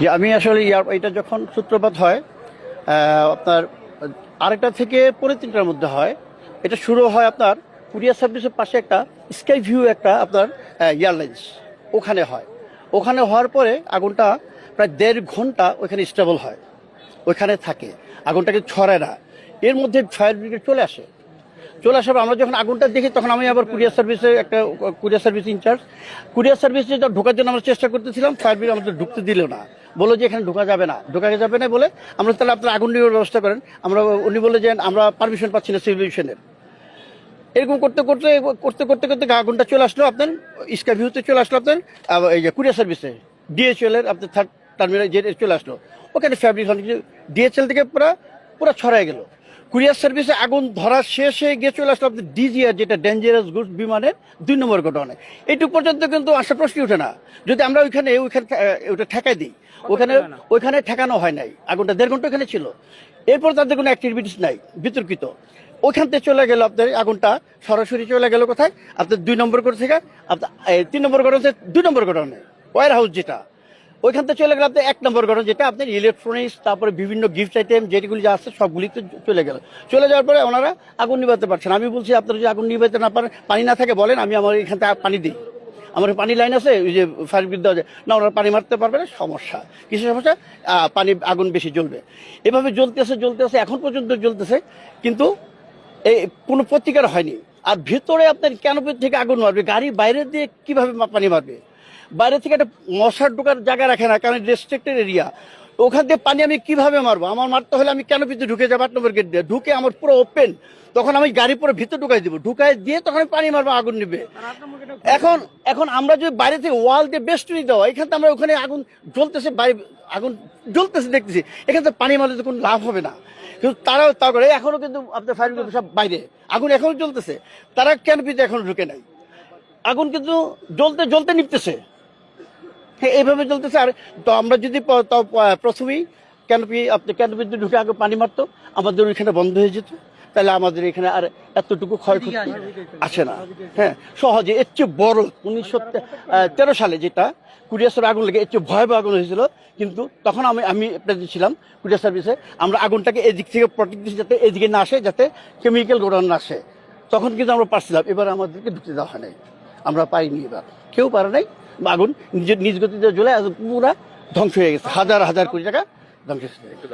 যে আমি আসলে এটা যখন সূত্রপাত হয় আপনার আরেকটা থেকে পৌনে তিনটার মধ্যে হয়। এটা শুরু হয় আপনার কুরিয়ার সার্ভিসের পাশে একটা স্কাই ভিউ একটা আপনার এয়ারলাইন্স ওখানে হয়। ওখানে হওয়ার পরে আগুনটা প্রায় 1.5 ঘন্টা ওইখানে স্টেবল হয়, ওইখানে থাকে, আগুনটাকে ছড়ায় না। এর মধ্যে ফায়ার ব্রিগেড চলে আসার পর আমরা যখন আগুনটা দেখি তখন আমি আবার কুরিয়ার সার্ভিসে একটা কুরিয়ার সার্ভিস ইনচার্জ, কুরিয়ার সার্ভিসে ঢোকার জন্য আমরা চেষ্টা করতেছিলাম, ফায়ার ব্রিগেড আমাদের ঢুকতে দিল না, বললো যে এখানে ঢোকা যাবে না বলে আমরা তাহলে আপনার আগুন নিয়ে ব্যবস্থা করেন। উনি বলে যে আমরা পারমিশন পাচ্ছি না সিভিলেশনের। এরকম করতে করতে করতে করতে করতে আগুনটা চলে আসলো আপনার স্কাই ভিউতে, চলে আসলো আপনার এই যে কুরিয়ার সার্ভিসে ডিএচএল এর আপনার 3rd টার্মিনাল যে চলে আসলো ওখানে ফ্যাব্রিক ডিএচএল থেকে পুরো ছড়ায় গেল। কুরিয়ার সার্ভিসে আগুন ধরা শেষ হয়ে গিয়ে চলে আসলো আপনার ডিজিআর, যেটা ডেঞ্জারাস গুডস বিমানের 2 নম্বর গোডাউনে। এইটুকু পর্যন্ত কিন্তু আসা প্রশ্নই ওঠে না। যদি আমরা ওইখানে ওটা ঠেকাই দিই, ওইখানে ঠেকানো হয় নাই, আগুনটা 1.5 ঘন্টা ওখানে ছিল। এরপর তাদের কোনো অ্যাক্টিভিটিস নাই বিতর্কিত। ওইখান থেকে চলে গেল আপনার আগুনটা সরাসরি চলে গেল কোথায় আপনার 2 নম্বর গোডাউন থেকে আপনার 3 নম্বর গোডাউন থেকে 2 নম্বর গোডাউনে ওয়ার হাউস, যেটা ওইখান থেকে চলে গেল আপনার 1 নম্বর গোডাউন, যেটা আপনার ইলেকট্রনিক্স, তারপরে বিভিন্ন গিফট আইটেম যেগুলি যা আছে সবগুলিতে চলে যাওয়ার পরে ওনারা আগুন নিভাতে পারছেন। আমি বলছি আপনারা যদি আগুন নিভাতে না পারেন, পানি না থাকে বলেন, আমি আমার এখান থেকে পানি দিই, আমার পানি লাইন আছে, ওই যে ফায়ার ব্রিগেড দেওয়া যায় না, ওনারা পানি মারতে পারবে না, সমস্যা কিছু সমস্যা, পানি আগুন বেশি জ্বলবে। এভাবে জ্বলতেছে এখন পর্যন্ত জ্বলতেছে, কিন্তু এই কোনো প্রতিকার হয়নি। আর ভিতরে আপনার ক্যানোপি থেকে আগুন মারবে, গাড়ি বাইরে দিয়ে কিভাবে পানি মারবে? বাইরে থেকে একটা মশার ঢোকার জায়গা রাখে না, কারণ রেস্ট্রিক্টেড এরিয়া। ওখান দিয়ে পানি আমি কিভাবে মারবো? আমার মারতে হলে আমি ক্যানোপিতে ঢুকে যাবো 8 নম্বর গেট দিয়ে, ঢুকে আমার পুরো ওপেন, তখন আমি গাড়ি পুরো ভিতরে ঢুকাই দিব, ঢুকাই দিয়ে তখন আমি পানি মারবো, আগুন নিবে। এখন আমরা যদি বাইরে থেকে ওয়াল দিয়ে বেষ্টনী দেওয়া, এখান থেকে আমরা ওখানে আগুন জ্বলতেছে, আগুন জ্বলতেছে দেখতেছি, এখান থেকে পানি মারলে তো কোনো লাভ হবে না। কিন্তু তারাও তা করে, এখনো কিন্তু আপনার ফায়ার ব্রিগেড সব বাইরে, আগুন এখনো জ্বলতেছে, তারা ক্যানোপিতে এখনো ঢুকে নাই, আগুন কিন্তু জ্বলতে নিপতেছে। হ্যাঁ, এইভাবে চলতেছে। আর তো আমরা যদি প্রথমেই ক্যানোপিতে ঢুকে আগে পানি মারতো, আমাদের ওইখানে বন্ধ হয়ে যেত, তাহলে আমাদের এখানে আর এতটুকু ক্ষয়ক্ষতি আসে না। হ্যাঁ, সহজে এর চেয়ে বড় 1913 সালে যেটা কুরিয়ার আগুন লেগে এর চেয়ে ভয়াবহ আগুন হয়েছিল, কিন্তু তখন আমি ছিলাম কুরিয়ার সার্ভিসে, আমরা আগুনটাকে এদিক থেকে প্রোটেক্ট দিচ্ছি যাতে এদিকে না আসে, যাতে কেমিক্যাল গোডাউন না আসে। তখন কিন্তু আমরা পারছিলাম, এবার আমাদেরকে ঢুকতে দেওয়া হয় নাই, আমরা পাইনি, এবার কেউ পারে নাই। আগুন নিজ গতিতে জ্বলে পুরা ধ্বংস হয়ে গেছে, হাজার হাজার কোটি টাকা ধ্বংস হয়ে গেছে।